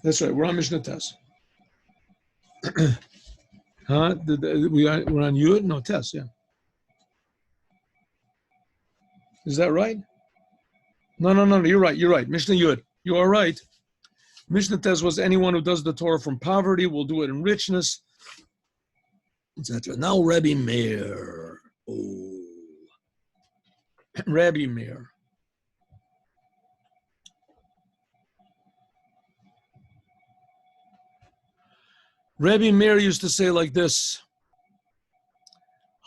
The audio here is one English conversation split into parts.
That's right. We're on Mishnah Test. Huh? We're on Yud? No, Test, yeah. Is that right? No, you're right. You're right. Mishnah Yud. You are right. Mishnah Test was anyone who does the Torah from poverty will do it in richness, etc. Now Rabbi Meir. Oh. Rabbi Meir. Rabbi Meir used to say like this: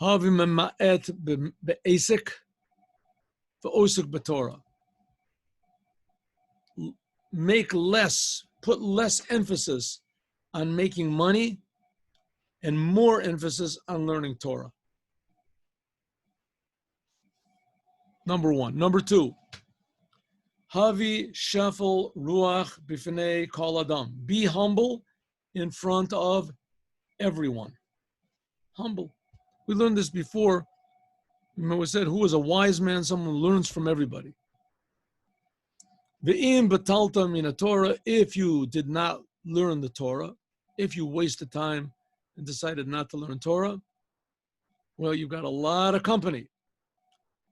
Havim ma'et be'esek ve'osek b'Torah. Put less emphasis on making money and more emphasis on learning Torah. Number one. Number two, Havi shefel ruach b'fnei kol adam. Be humble in front of everyone. Humble. We learned this before. Remember we said, who is a wise man? Someone who learns from everybody. Ve'im batalta min Torah. If you did not learn the Torah, if you wasted time and decided not to learn Torah, well, you've got a lot of company.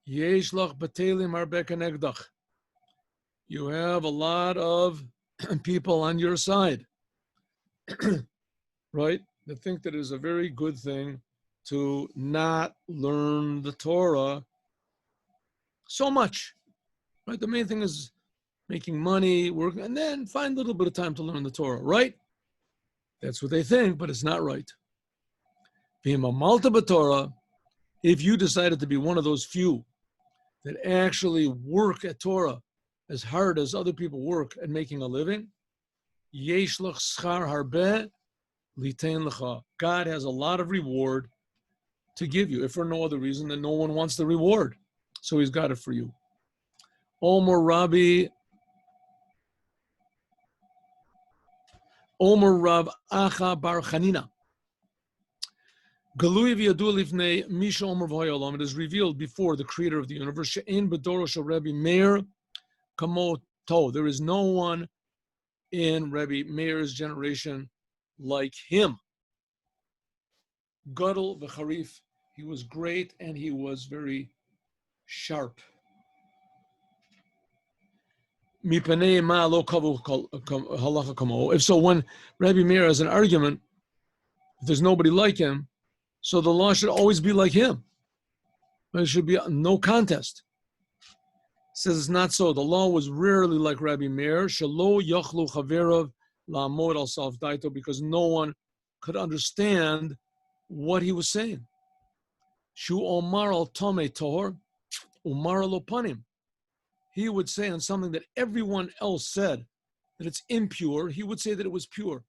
Yesh lach batelim harbe kenegdach. You have a lot of people on your side, right? That think that it is a very good thing to not learn the Torah so much, right? The main thing is making money, working, and then find a little bit of time to learn the Torah, right? That's what they think, but it's not right. Torah, if you decided to be one of those few that actually work at Torah as hard as other people work at making a living, yesh lach schar harbe litein lecha. God has a lot of reward to give you, if for no other reason than no one wants the reward. So he's got it for you. Omer Rav Acha Bar Chanina. Galui v'yadu lifnei misha omer v'hoyolam. It is revealed before the Creator of the universe. She'en b'doro shel Rabbi Meir kamoto. There is no one in Rabbi Meir's generation like him. Gadol v'charif. He was great and he was very sharp. If so, when Rabbi Meir has an argument, if there's nobody like him, so the law should always be like him. There should be no contest. It says it's not so. The law was rarely like Rabbi Meir, shelo yachlu chaverav la'amod al salf daito, because no one could understand what he was saying. Shu omar al tomei tohor, umar al opanim. He would say on something that everyone else said that it's impure, he would say that it was pure.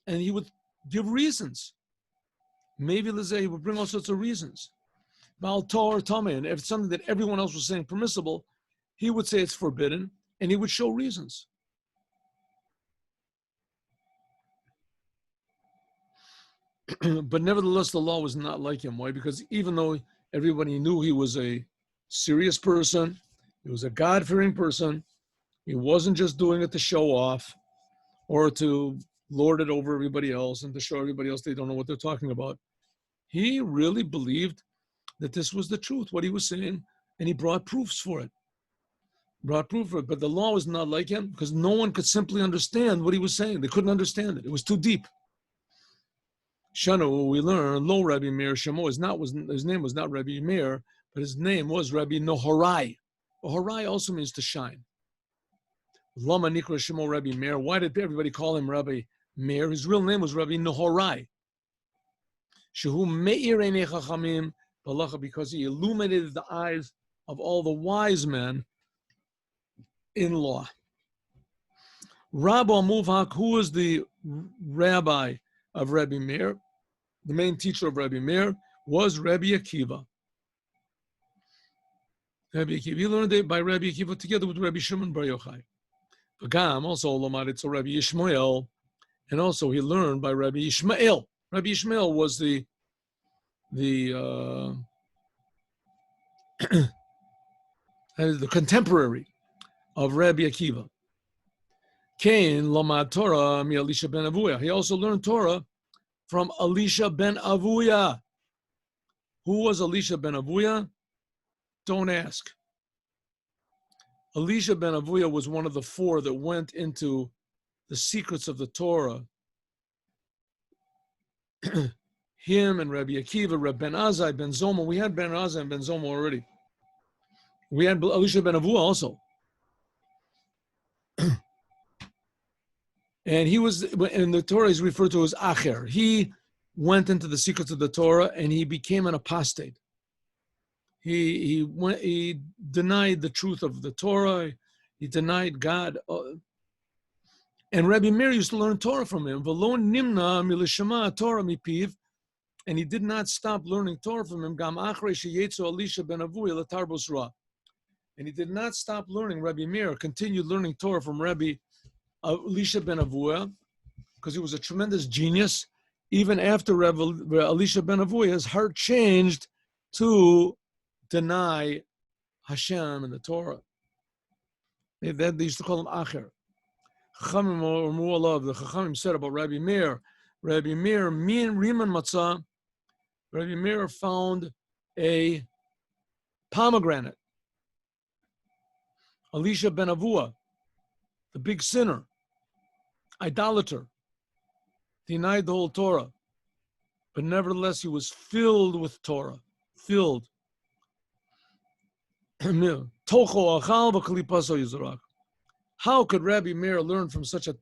And he would give reasons. Maybe he would bring all sorts of reasons. Baal Torah Tameh, and if it's something that everyone else was saying permissible, he would say it's forbidden, and he would show reasons. But nevertheless, the law was not like him. Why? Because even though everybody knew he was a serious person, he was a God-fearing person, he wasn't just doing it to show off or to lord it over everybody else and to show everybody else they don't know what they're talking about. He really believed that this was the truth, what he was saying, and he brought proofs for it. But the law was not like him because no one could simply understand what he was saying. They couldn't understand it. It was too deep. Shanu, we learn, Lo Rabbi Meir Shemo, his name was not Rabbi Meir, but his name was Rabbi Nohorai. Nohorai also means to shine. Lama Nikra Shemo Rabbi Meir. Why did everybody call him Rabbi Meir? His real name was Rabbi Nohorai. Shehu Meir Einei Chachamim Balacha, because he illuminated the eyes of all the wise men in law. Rabbi Muvhak, who was the rabbi of Rabbi Meir, the main teacher of Rabbi Meir, was Rabbi Akiva. He learned it by Rabbi Akiva together with Rabbi Shimon Bar Yochai. V'gam also lomarit so Rabbi Yishmael, and also he learned by Rabbi Yishmael. Rabbi Yishmael was the contemporary of Rabbi Akiva. Cain lamad Torah mi Elisha ben Avuya. He also learned Torah from Elisha ben Avuya. Who was Elisha ben Avuya? Don't ask. Elisha ben Avuya was one of the four that went into the secrets of the Torah. Him and Rabbi Akiva, Rabbi Ben Azai, Ben Zoma. We had Ben Azai and Ben Zoma already. We had Elisha ben Avuya also. And he was, in the Torah, he's referred to as Acher. He went into the secrets of the Torah and he became an apostate. He denied the truth of the Torah. He denied God. And Rabbi Meir used to learn Torah from him. V'lo nimna milishama Torah mipiv. And he did not stop learning Torah from him. Gam achrei sheyetzu Elisha ben Avuya letarbos ra. And he did not stop learning. Rabbi Meir continued learning Torah from Rabbi Elisha ben Avuya, because he was a tremendous genius. Even after Rabbi Elisha ben Avuya, his heart changed to deny Hashem and the Torah. They used to call him Acher. Chachamim or Mu'alav, the Chachamim said about Rabbi Meir, min riman matzah, Rabbi Meir found a pomegranate. Elisha ben Avuya, the big sinner, idolater, denied the whole Torah, but nevertheless he was filled with Torah, filled. How could Rabbi Meir learn from such a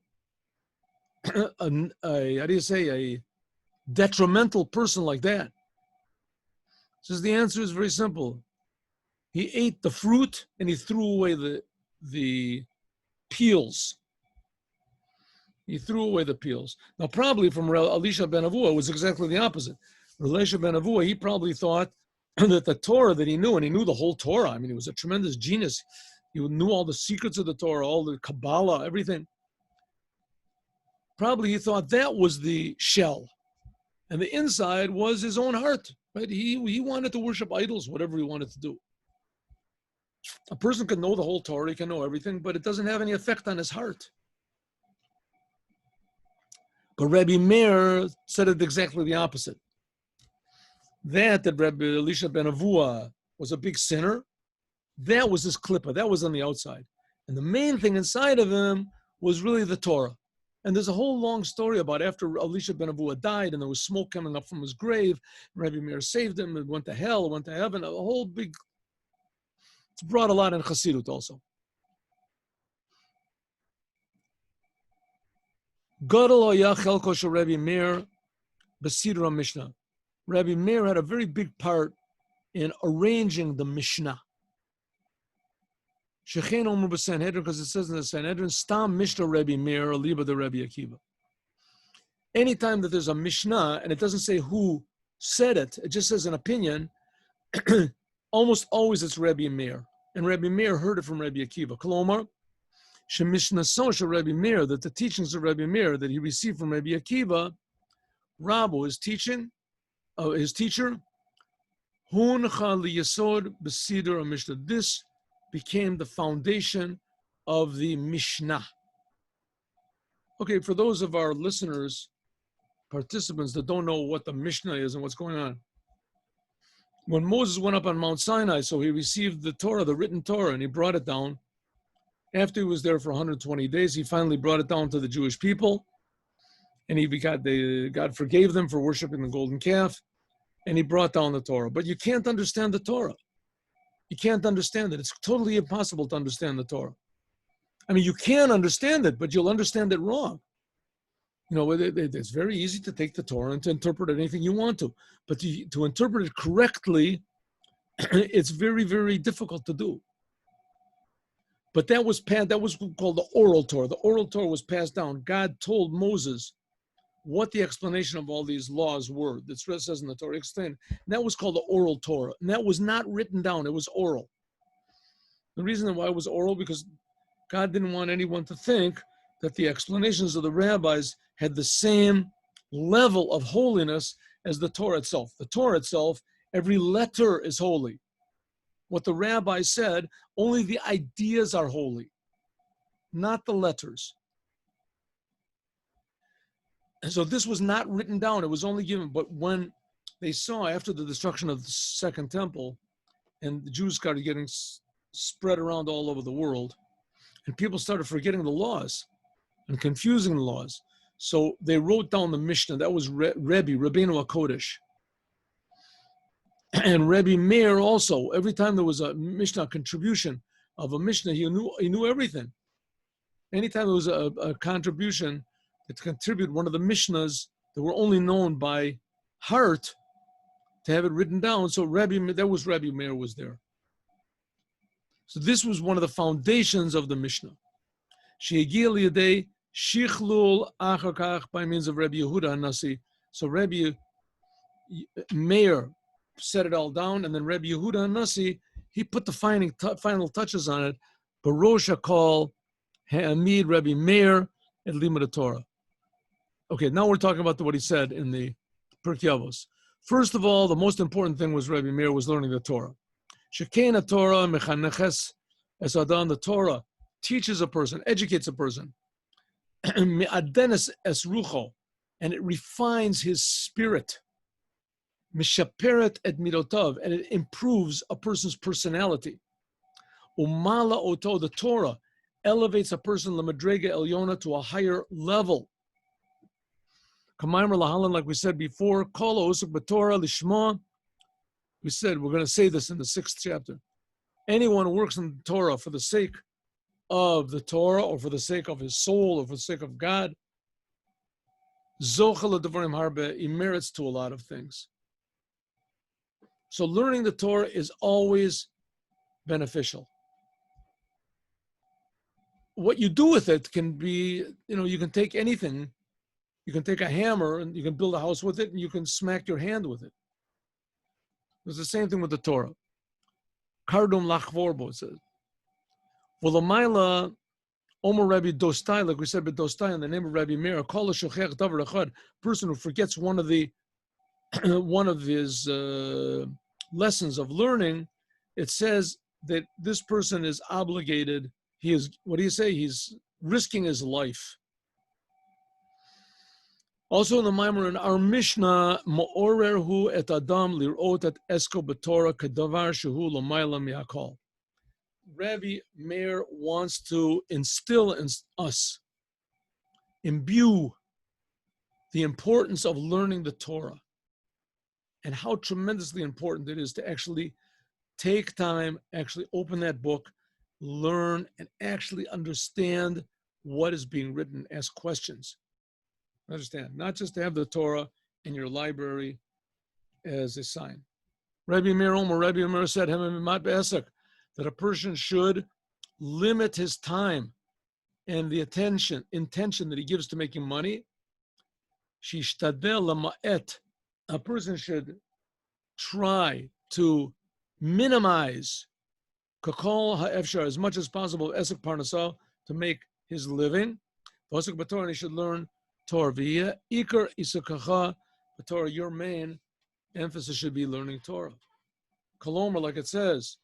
detrimental person like that? Says the answer is very simple. He ate the fruit and he threw away the peels. He threw away the peels. Now, probably from Elisha ben Avuya, it was exactly the opposite. Elisha ben Avuya, he probably thought that the Torah that he knew, and he knew the whole Torah. I mean, he was a tremendous genius. He knew all the secrets of the Torah, all the Kabbalah, everything. Probably he thought that was the shell. And the inside was his own heart. Right? He wanted to worship idols, whatever he wanted to do. A person can know the whole Torah, he can know everything, but it doesn't have any effect on his heart. But Rabbi Meir said it exactly the opposite. That Rabbi Elisha ben Avuya was a big sinner, that was his klippah, that was on the outside. And the main thing inside of him was really the Torah. And there's a whole long story about after Elisha ben Avuya died and there was smoke coming up from his grave, Rabbi Meir saved him and went to hell, went to heaven, a whole big, it's brought a lot in Chassidut also. Gadol hayah chelko shel Rabbi Meir b'sidur Mishnah. Rabbi Meir had a very big part in arranging the Mishnah. Shechein omer b'Sanhedrin, because it says in the Sanhedrin, Stam Mishnah Rabbi Meir, Aliba the Rabbi Akiva. Anytime that there's a Mishnah, and it doesn't say who said it, it just says an opinion, almost always it's Rabbi Meir. And Rabbi Meir heard it from Rabbi Akiva. Kolomar, Shemishnah Sosha Rabbi Meir, that the teachings of Rabbi Meir that he received from Rabbi Akiva, Rabbo, his teacher, Huncha liyasod b'sidur Mishnah. This became the foundation of the Mishnah. Okay, for those of our listeners, participants that don't know what the Mishnah is and what's going on. When Moses went up on Mount Sinai, so he received the Torah, the written Torah, and he brought it down. After he was there for 120 days, he finally brought it down to the Jewish people. And God forgave them for worshiping the golden calf. And he brought down the Torah. But you can't understand the Torah. You can't understand it. It's totally impossible to understand the Torah. I mean, you can understand it, but you'll understand it wrong. You know, it's very easy to take the Torah and to interpret anything you want to. But to interpret it correctly, it's very, very difficult to do. But that was called the oral Torah. The oral Torah was passed down. God told Moses what the explanation of all these laws were. That says in the Torah, explained. That was called the oral Torah. And that was not written down. It was oral. The reason why it was oral, because God didn't want anyone to think that the explanations of the rabbis had the same level of holiness as the Torah itself. The Torah itself, every letter is holy. What the rabbi said, only the ideas are holy, not the letters. And so this was not written down. It was only given. But when they saw after the destruction of the Second Temple, and the Jews started getting spread around all over the world, and people started forgetting the laws and confusing the laws. So they wrote down the Mishnah. That was Rebbe, Rabbeinu HaKodesh. And Rebbe Meir also, every time there was a Mishnah contribution of a Mishnah, he knew everything. Anytime there was a contribution to contribute one of the Mishnahs that were only known by heart, to have it written down. So Rebbe Meir was there. So this was one of the foundations of the Mishnah. She'egia liyadei shichlul achar kach by means of Rebbe Yehuda HaNasi. So Rebbe Meir set it all down, and then Rebbe Yehuda HaNasi, he put the final touches on it. Barosh HaKol Ha'amid Rebbe Meir et Limud Torah. Okay, now we're talking about what he said in the Pirkei Avos. First of all, the most important thing was Rebbe Meir was learning the Torah. Shekein Torah mechaneches es adam. The Torah teaches a person, educates a person. Me'adenes es rucho, and it refines his spirit. Mishaperet et midotav, and it improves a person's personality. Umala oto, the Torah elevates a person lamadrega elyona to a higher level. Kamaymer lahalan, like we said before, kol osuk b'Torah lishma. We said we're going to say this in the 6th chapter. Anyone who works in the Torah for the sake of the Torah, or for the sake of his soul, or for the sake of God, zochel le'devarim harbe, he merits to a lot of things. So learning the Torah is always beneficial. What you do with it can be, you can take anything. You can take a hammer and you can build a house with it, and you can smack your hand with it. It's the same thing with the Torah. Kardum lachvorbo, it says. V'lamaila Omer Rabbi Dostai, like we said, Dostai in the name of Rabbi Meir, kol shochech davar echad, person who forgets one of his lessons of learning. It says that this person is obligated. He is, what do you say? He's risking his life. Also in the Maimer, in our Mishnah, Ma'orerhu et Adam lirot et esko b'Torah kadavar shehu l'mayla mi'akol. Rabbi Meir wants to instill in us, imbue the importance of learning the Torah, and how tremendously important it is to actually take time, actually open that book, learn, and actually understand what is being written, ask questions. Understand, not just to have the Torah in your library as a sign. Rabbi Meir said, that a person should limit his time and the intention that he gives to making money. A person should try to minimize as much as possible to make his living. And he should learn Torah. Torah, your main emphasis should be learning Torah. Kolomer, like it says,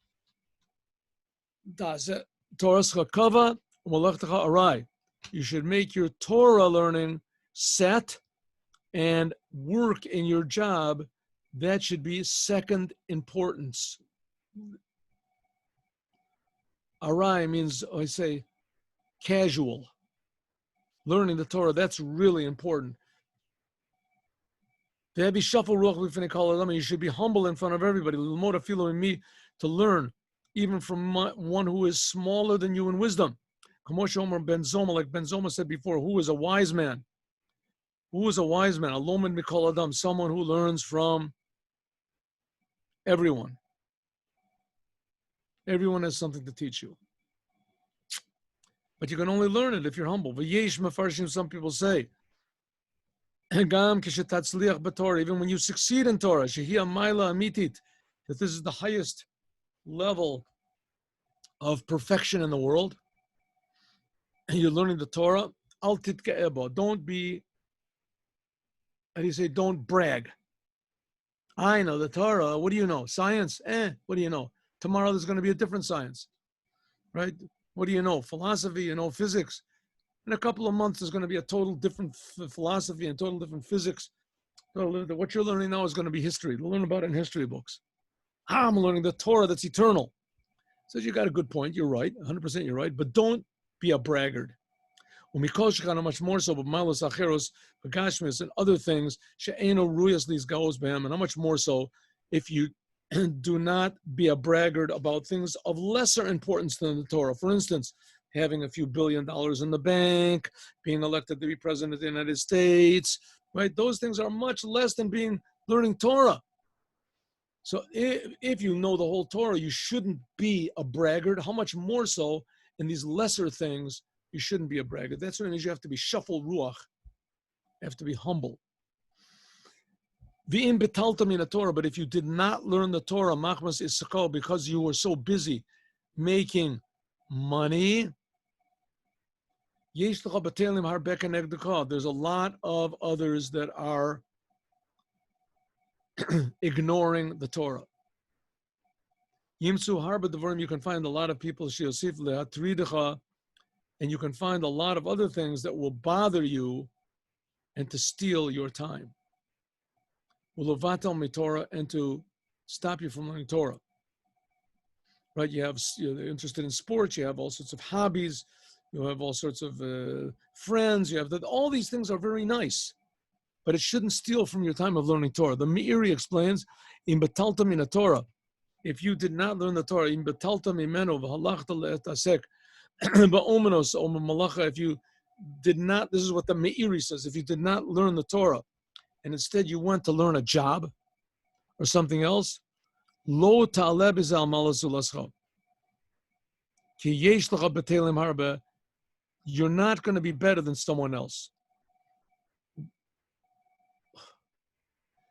you should make your Torah learning set and work in your job. That should be second importance. Arai means, I say, casual. Learning the Torah, that's really important. You should be humble in front of everybody. To learn, even from one who is smaller than you in wisdom. Like Ben Zoma said before, who is a wise man? Who is a wise man? Alomen mikol adam, someone who learns from everyone. Everyone has something to teach you. But you can only learn it if you're humble. V'yesh mefarshim, some people say, even when you succeed in Torah, shehiyah maila amitit, that this is the highest level of perfection in the world, and you're learning the Torah, al titke'ebo, don't be, how do you say, don't brag. I know the Torah, what do you know? Science? What do you know? Tomorrow there's going to be a different science, right? What do you know? Philosophy, physics. In a couple of months, there's going to be a total different philosophy and total different physics. What you're learning now is going to be history. You'll learn about it in history books. I'm learning the Torah that's eternal. So you got a good point. You're right. 100% you're right. But don't be a braggart. Much more so, but malos acheros, bagashmis, and other things, she'eno ruyas lis gaos behem, and how much more so if you do not be a braggart about things of lesser importance than the Torah. For instance, having a few $1 billion in the bank, being elected to be president of the United States, right? Those things are much less than learning Torah. So if you know the whole Torah, you shouldn't be a braggart. How much more so in these lesser things, you shouldn't be a braggart. That's what it means. You have to be shuffle ruach. You have to be humble. V'im betalta min Torah, but if you did not learn the Torah, machmas isakol, because you were so busy making money, there's a lot of others that are ignoring the Torah. Yimsu harba devarim, you can find a lot of people, shiosif lehatridecha, and you can find a lot of other things that will bother you and to steal your time. Ulovatal miTorah, and to stop you from learning Torah. Right? You're interested in sports, you have all sorts of hobbies, you have all sorts of friends, you have all these things are very nice, but it shouldn't steal from your time of learning Torah. The Meiri explains, in betalta min Torah, if you did not learn the Torah, in betalta mimeno v'halachta le'etasek, ba'omenos o malacha, if you did not, this is what the Meiri says, if you did not learn the Torah, and instead you went to learn a job or something else, lo ta'aleh b'zeh malazulascha. Ki yesh lecha b'telim harbe, you're not going to be better than someone else.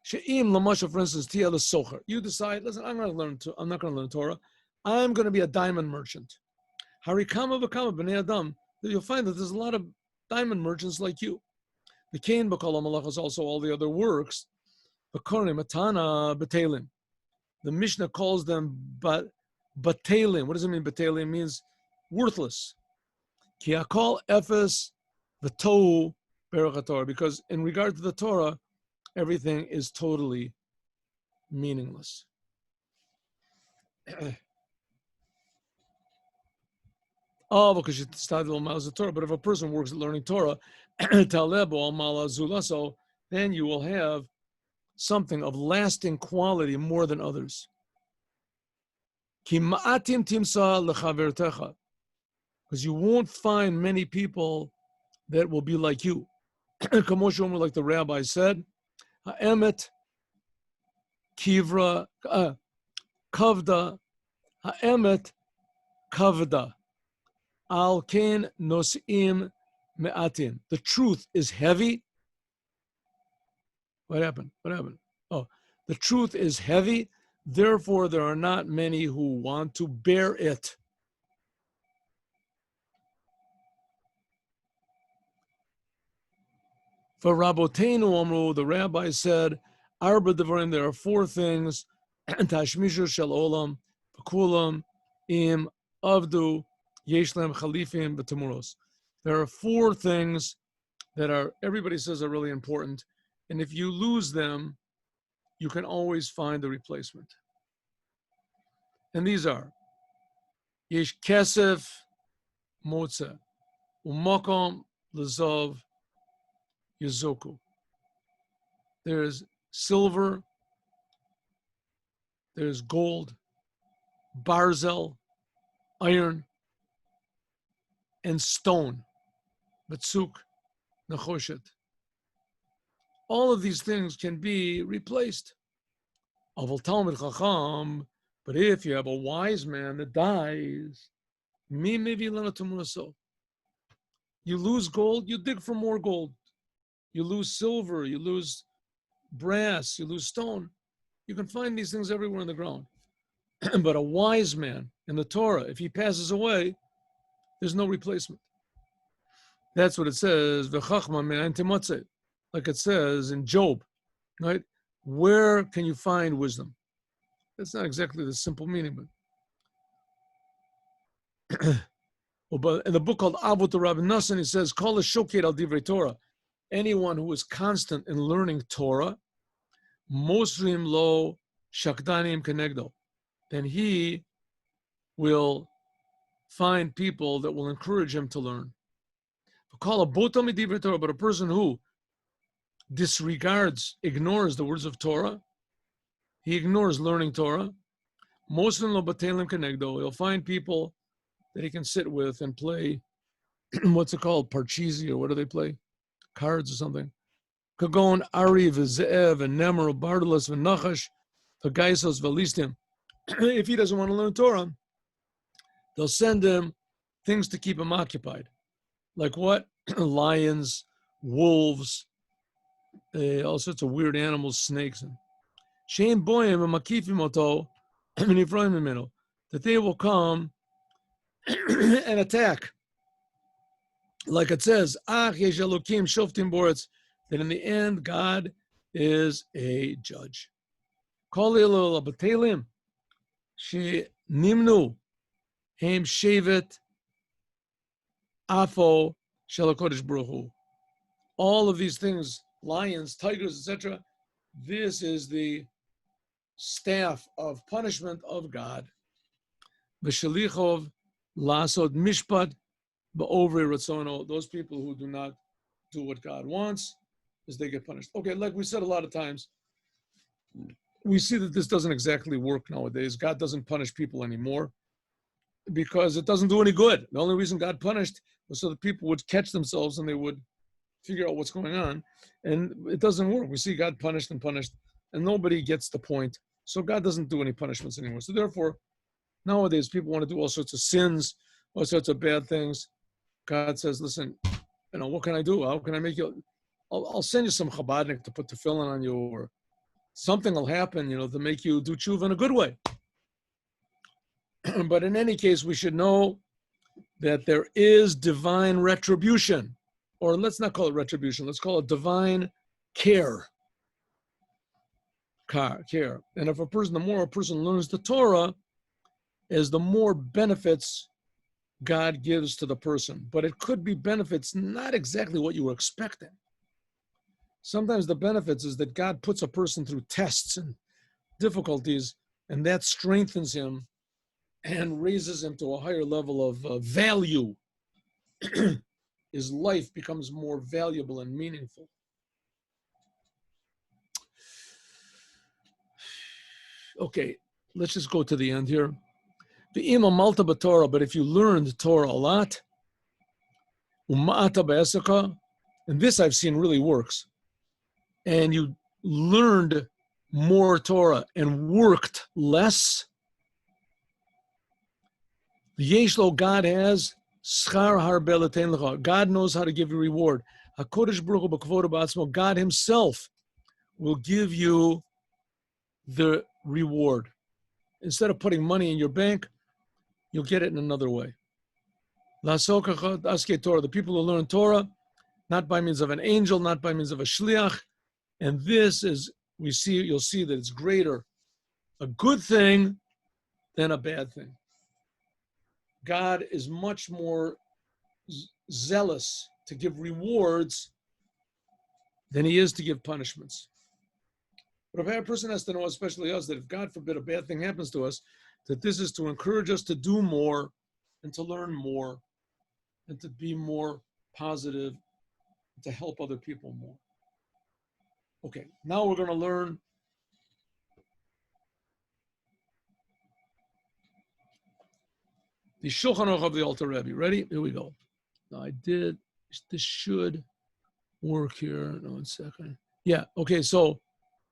She'im lamasha, for instance, tiyel socher. You decide, listen, I'm not going to learn Torah. I'm going to be a diamond merchant. Harikama v'kama b'nei adam. You'll find that there's a lot of diamond merchants like you. The Kain b'kol malach is also all the other works. B'korim matana b'telim. The Mishnah calls them batelim. What does it mean? Batelim means worthless. Ki akol efes v'tou berach Torah. Because in regard to the Torah, everything is totally meaningless. Oh, because you started the Torah. But if a person works at learning Torah, then you will have something of lasting quality more than others. Because you won't find many people that will be like you. Like the rabbi said, Ha'emet kivra kavda, ha'emet kavda, al ken nosim me'atin. The truth is heavy. What happened? Oh, the truth is heavy, therefore there are not many who want to bear it. For Rabotenu Amru, the rabbi said, Arba Devarim, there are 4 things, Tashmishu Shel Olam, Pekulam, Im, Avdu, Yeshlem, Khalifim, B'Temuros. There are 4 things that everybody says are really important, and if you lose them, you can always find a replacement. And these are, Yesh Kesef, Motze, Umokom, Lezov, Yazoku. There's silver, there's gold, barzel, iron, and stone, Batsuk, Nechoshet. All of these things can be replaced. Aval Talmid Chacham, but if you have a wise man that dies, you lose gold, you dig for more gold. You lose silver, you lose brass, you lose stone. You can find these things everywhere in the ground. But a wise man in the Torah, if he passes away, there's no replacement. That's what it says, like it says in Job, right? Where can you find wisdom? That's not exactly the simple meaning, but But in the book called Avot Rabbi Nassan, he says, "Call a shoked al divrei Torah." Anyone who is constant in learning Torah, mosrim lo shakdanim kenegdo, then he will find people that will encourage him to learn. Call a botam divrei Torah, but a person who disregards, ignores the words of Torah, he ignores learning Torah. Mosrim lo batelim kenegdo. He'll find people that he can sit with and play, what's it called, parcheesi, or what do they play? Cards or something. Kagon, Ari, Ze'ev, and Nemer, Bardalas, and Nachash, Hagaisos, Valistim. If he doesn't want to learn Torah, they'll send him things to keep him occupied. Like what? Lions, wolves, all sorts of weird animals, snakes. Shein boyim and makifim oto, that they will come and attack. Like it says, that in the end, God is a judge. All of these things, lions, tigers, etc., this is the staff of punishment of God. V'shalichov lasod mishpat ba'ovri ratzono. Those people who do not do what God wants, is they get punished. Okay, like we said a lot of times, we see that this doesn't exactly work nowadays. God doesn't punish people anymore because it doesn't do any good. The only reason God punished was so that people would catch themselves and they would figure out what's going on. And it doesn't work. We see God punished, and nobody gets the point. So God doesn't do any punishments anymore. So therefore, nowadays people want to do all sorts of sins, all sorts of bad things. God says, listen, what can I do? How can I make you? I'll send you some Chabadnik to put tefillin on you, or something will happen, to make you do tshuva in a good way. But in any case, we should know that there is divine retribution, or let's not call it retribution, let's call it divine care. Care. And if the more a person learns the Torah, the more benefits God gives to the person. But it could be benefits not exactly what you were expecting. Sometimes the benefits is that God puts a person through tests and difficulties, and that strengthens him and raises him to a higher level of value. His life becomes more valuable and meaningful. Okay, let's just go to the end here. The ima malta b'Torah, but if you learned Torah a lot, uma'ata b'esaka, and this I've seen really works, and you learned more Torah and worked less, Yeshlo, God has schar harbe l'tein lecha. God knows how to give you reward. HaKodesh Baruch Hu b'kvodo b'atzmo, God himself will give you the reward. Instead of putting money in your bank, you'll get it in another way. The people who learn Torah, not by means of an angel, not by means of a shliach, and this is, you'll see that it's greater a good thing than a bad thing. God is much more zealous to give rewards than he is to give punishments. But if a person has to know, especially us, that if God forbid a bad thing happens to us, that this is to encourage us to do more and to learn more and to be more positive, to help other people more. Okay, now we're going to learn the Shulchan Aruch of the Alter Rebbe. Ready? Here we go. Now this should work here. No, 1 second. Yeah, okay, so